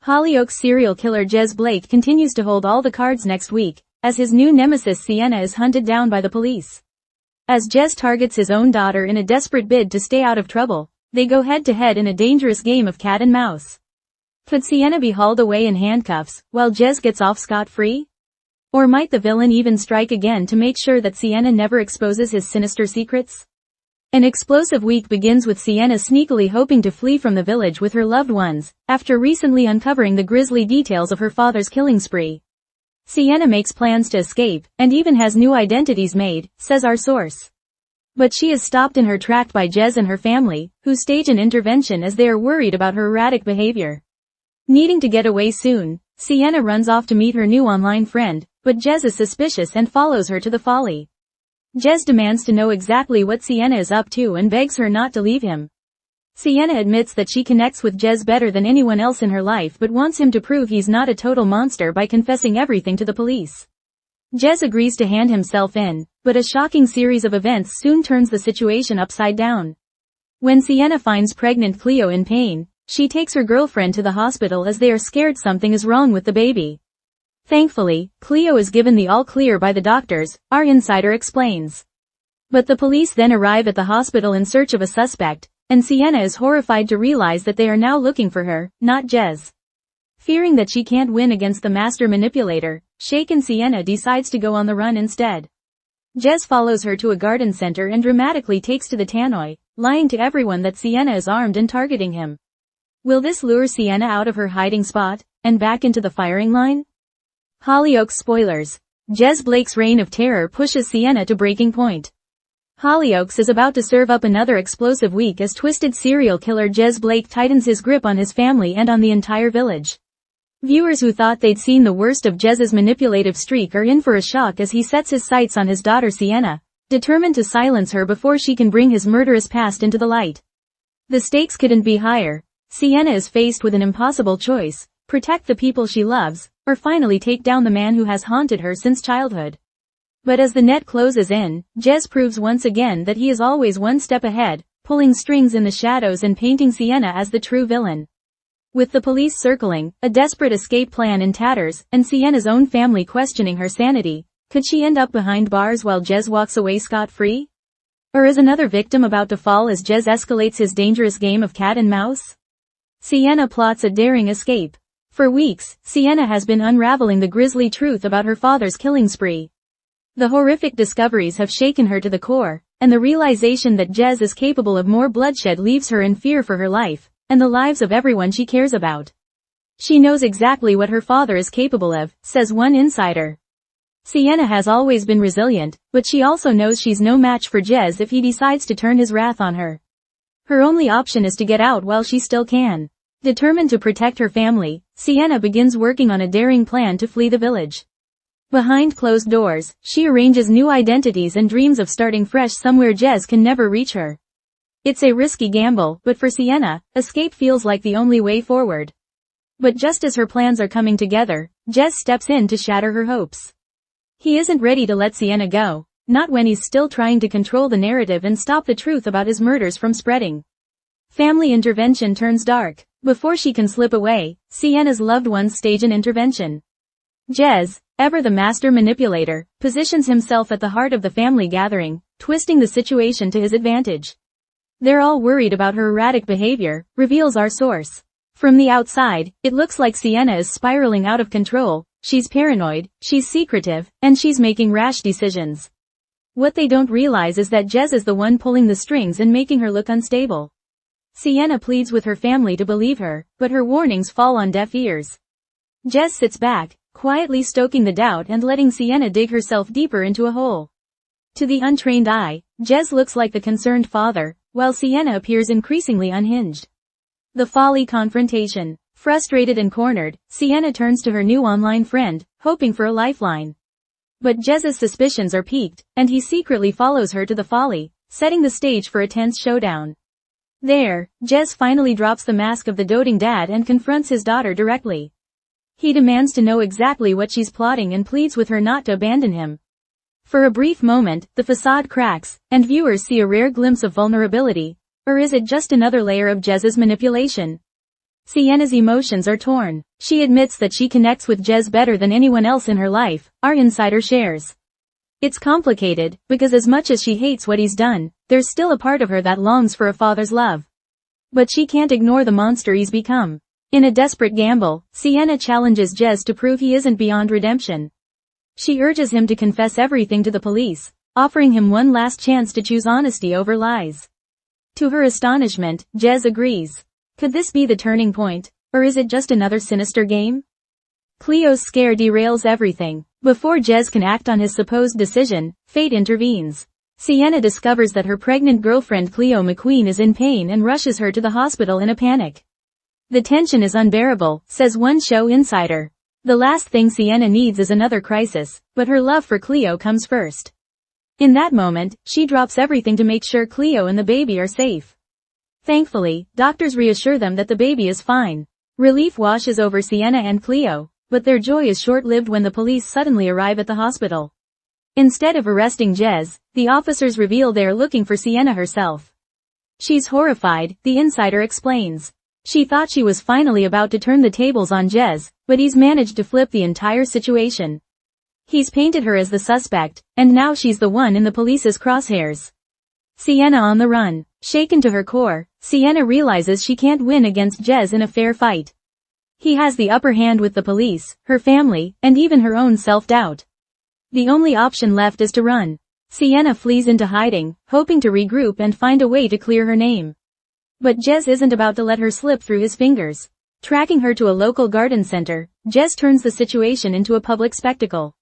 Hollyoaks serial killer Jez Blake continues to hold all the cards next week, as his new nemesis Sienna is hunted down by the police. As Jez targets his own daughter in a desperate bid to stay out of trouble, they go head-to-head in a dangerous game of cat and mouse. Could Sienna be hauled away in handcuffs, while Jez gets off scot-free? Or might the villain even strike again to make sure that Sienna never exposes his sinister secrets? An explosive week begins with Sienna sneakily hoping to flee from the village with her loved ones, after recently uncovering the grisly details of her father's killing spree. Sienna makes plans to escape, and even has new identities made, says our source. But she is stopped in her track by Jez and her family, who stage an intervention as they are worried about her erratic behavior. Needing to get away soon, Sienna runs off to meet her new online friend, but Jez is suspicious and follows her to the folly. Jez demands to know exactly what Sienna is up to and begs her not to leave him. Sienna admits that she connects with Jez better than anyone else in her life but wants him to prove he's not a total monster by confessing everything to the police. Jez agrees to hand himself in, but a shocking series of events soon turns the situation upside down. When Sienna finds pregnant Cleo in pain, she takes her girlfriend to the hospital as they are scared something is wrong with the baby. Thankfully, Cleo is given the all-clear by the doctors, our insider explains. But the police then arrive at the hospital in search of a suspect, and Sienna is horrified to realize that they are now looking for her, not Jez. Fearing that she can't win against the master manipulator, shaken Sienna decides to go on the run instead. Jez follows her to a garden center and dramatically takes to the tannoy, lying to everyone that Sienna is armed and targeting him. Will this lure Sienna out of her hiding spot, and back into the firing line? Hollyoaks spoilers. Jez Blake's reign of terror pushes Sienna to breaking point. Hollyoaks is about to serve up another explosive week as twisted serial killer Jez Blake tightens his grip on his family and on the entire village. Viewers who thought they'd seen the worst of Jez's manipulative streak are in for a shock as he sets his sights on his daughter Sienna, determined to silence her before she can bring his murderous past into the light. The stakes couldn't be higher. Sienna is faced with an impossible choice: protect the people she loves, or finally take down the man who has haunted her since childhood. But as the net closes in, Jez proves once again that he is always one step ahead, pulling strings in the shadows and painting Sienna as the true villain. With the police circling, a desperate escape plan in tatters, and Sienna's own family questioning her sanity, could she end up behind bars while Jez walks away scot-free? Or is another victim about to fall as Jez escalates his dangerous game of cat and mouse? Sienna plots a daring escape. For weeks, Sienna has been unraveling the grisly truth about her father's killing spree. The horrific discoveries have shaken her to the core, and the realization that Jez is capable of more bloodshed leaves her in fear for her life, and the lives of everyone she cares about. She knows exactly what her father is capable of, says one insider. Sienna has always been resilient, but she also knows she's no match for Jez if he decides to turn his wrath on her. Her only option is to get out while she still can. Determined to protect her family, Sienna begins working on a daring plan to flee the village. Behind closed doors, she arranges new identities and dreams of starting fresh somewhere Jez can never reach her. It's a risky gamble, but for Sienna, escape feels like the only way forward. But just as her plans are coming together, Jez steps in to shatter her hopes. He isn't ready to let Sienna go, not when he's still trying to control the narrative and stop the truth about his murders from spreading. Family intervention turns dark. Before she can slip away, Sienna's loved ones stage an intervention. Jez, ever the master manipulator, positions himself at the heart of the family gathering, twisting the situation to his advantage. They're all worried about her erratic behavior, reveals our source. From the outside, it looks like Sienna is spiraling out of control. She's paranoid, she's secretive, and she's making rash decisions. What they don't realize is that Jez is the one pulling the strings and making her look unstable. Sienna pleads with her family to believe her, but her warnings fall on deaf ears. Jez sits back, quietly stoking the doubt and letting Sienna dig herself deeper into a hole. To the untrained eye, Jez looks like the concerned father, while Sienna appears increasingly unhinged. The folly confrontation. Frustrated and cornered, Sienna turns to her new online friend, hoping for a lifeline. But Jez's suspicions are piqued, and he secretly follows her to the folly, setting the stage for a tense showdown. There, Jez finally drops the mask of the doting dad and confronts his daughter directly. He demands to know exactly what she's plotting and pleads with her not to abandon him. For a brief moment, the facade cracks, and viewers see a rare glimpse of vulnerability. Or is it just another layer of Jez's manipulation? Sienna's emotions are torn. She admits that she connects with Jez better than anyone else in her life, our insider shares. It's complicated, because as much as she hates what he's done, there's still a part of her that longs for a father's love. But she can't ignore the monster he's become. In a desperate gamble, Sienna challenges Jez to prove he isn't beyond redemption. She urges him to confess everything to the police, offering him one last chance to choose honesty over lies. To her astonishment, Jez agrees. Could this be the turning point, or is it just another sinister game? Cleo's scare derails everything. Before Jez can act on his supposed decision, fate intervenes. Sienna discovers that her pregnant girlfriend Cleo McQueen is in pain and rushes her to the hospital in a panic. The tension is unbearable, says one show insider. The last thing Sienna needs is another crisis, but her love for Cleo comes first. In that moment, she drops everything to make sure Cleo and the baby are safe. Thankfully, doctors reassure them that the baby is fine. Relief washes over Sienna and Cleo, but their joy is short-lived when the police suddenly arrive at the hospital. Instead of arresting Jez, the officers reveal they are looking for Sienna herself. She's horrified, the insider explains. She thought she was finally about to turn the tables on Jez, but he's managed to flip the entire situation. He's painted her as the suspect, and now she's the one in the police's crosshairs. Sienna on the run. Shaken to her core, Sienna realizes she can't win against Jez in a fair fight. He has the upper hand with the police, her family, and even her own self-doubt. The only option left is to run. Sienna flees into hiding, hoping to regroup and find a way to clear her name. But Jez isn't about to let her slip through his fingers. Tracking her to a local garden center, Jez turns the situation into a public spectacle.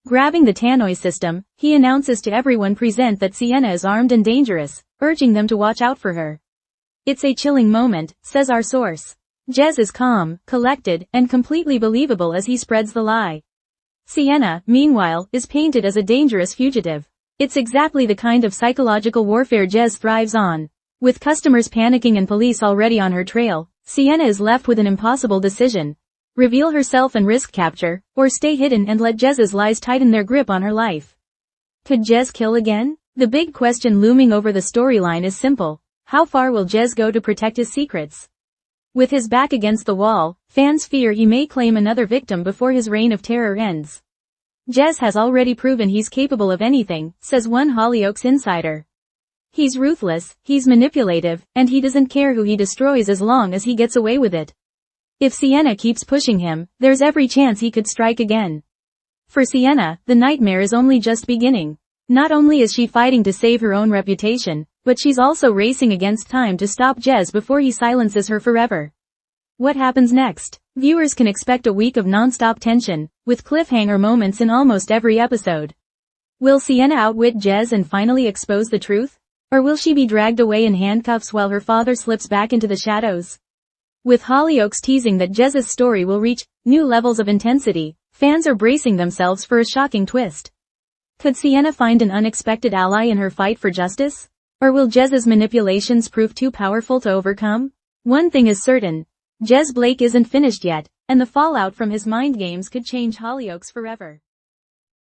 Grabbing the tannoy system, he announces to everyone present that Sienna is armed and dangerous, urging them to watch out for her. It's a chilling moment, says our source. Jez is calm, collected, and completely believable as he spreads the lie. Sienna, meanwhile, is painted as a dangerous fugitive. It's exactly the kind of psychological warfare Jez thrives on. With customers panicking and police already on her trail, Sienna is left with an impossible decision. Reveal herself and risk capture, or stay hidden and let Jez's lies tighten their grip on her life. Could Jez kill again? The big question looming over the storyline is simple. How far will Jez go to protect his secrets? With his back against the wall, fans fear he may claim another victim before his reign of terror ends. Jez has already proven he's capable of anything, says one Hollyoaks insider. He's ruthless, he's manipulative, and he doesn't care who he destroys as long as he gets away with it. If Sienna keeps pushing him, there's every chance he could strike again. For Sienna, the nightmare is only just beginning. Not only is she fighting to save her own reputation, but she's also racing against time to stop Jez before he silences her forever. What happens next? Viewers can expect a week of non-stop tension, with cliffhanger moments in almost every episode. Will Sienna outwit Jez and finally expose the truth? Or will she be dragged away in handcuffs while her father slips back into the shadows? With Hollyoaks teasing that Jez's story will reach new levels of intensity, fans are bracing themselves for a shocking twist. Could Sienna find an unexpected ally in her fight for justice? Or will Jez's manipulations prove too powerful to overcome? One thing is certain. Jez Blake isn't finished yet, and the fallout from his mind games could change Hollyoaks forever.